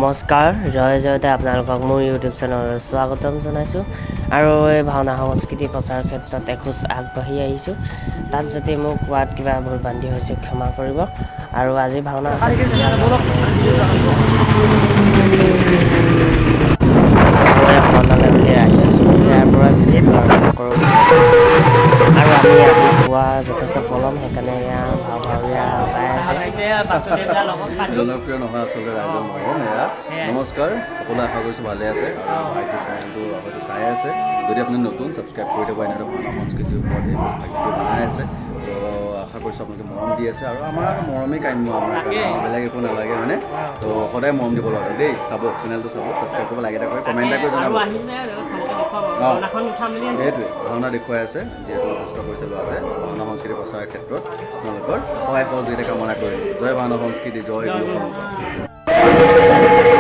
নমস্কাৰ জয় জয়তে আপোনালোকক মোৰ ইউটিউব চেনেললৈ স্বাগতম জনাইছোঁ আৰু এই ভাওনা সংস্কৃতি প্ৰচাৰ ক্ষেত্ৰত এখোজ আগবাঢ়ি আহিছোঁ তাত যদি মোক কোৱাত কিবা ভুল ভ্ৰান্তি হৈছে ক্ষমা কৰিব আৰু আজি ভাওনা আছে ভাওনালৈ বুলি আহি আছোঁ ইয়াৰ পৰা ভিডিঅ'টো আৰম্ভ কৰোঁ আৰু আমি আহি পোৱা যথেষ্ট পলম সেইকাৰণে ইয়াৰ ভাৱৰীয়া পাই আছে জনপ্ৰিয় নহয় আচলতে ৰাইজৰ মৰম এয়া নমস্কাৰ সকলোৱে আশা কৰিছোঁ ভালে আছে আৰু ভাইটি চেনেলটো হয়তো চাই আছে যদি আপুনি নতুন ছাবস্ক্ৰাইব কৰি দিব এনেদৰে ভাওনা সংস্কৃতিৰ ওপৰত এই ভিডিঅ' বনাই আছে তো আশা কৰিছোঁ আপোনালোকে মৰম দি আছে আৰু আমাৰ মৰমেই কাম্য আমাৰ বেলেগ একো নালাগে হয়নে তো সদায় মৰম দিব লাগে দেই চাব চেনেলটো চাব ছাবস্ক্ৰাইব কৰিব লাগে এটা কৰি কমেণ্ট এটা কৰি জনাব সেইটোৱে ভাওনা দেখুৱাই আছে যিহেতু কষ্ট কৰিছে ল'ৰাটোৱে ভাওনা সংস্কৃতি প্ৰচাৰৰ ক্ষেত্ৰত আপোনালোকৰ সহায় সহযোগিতা কামনা কৰিলোঁ জয় ভাওনা সংস্কৃতি জয় গুৰু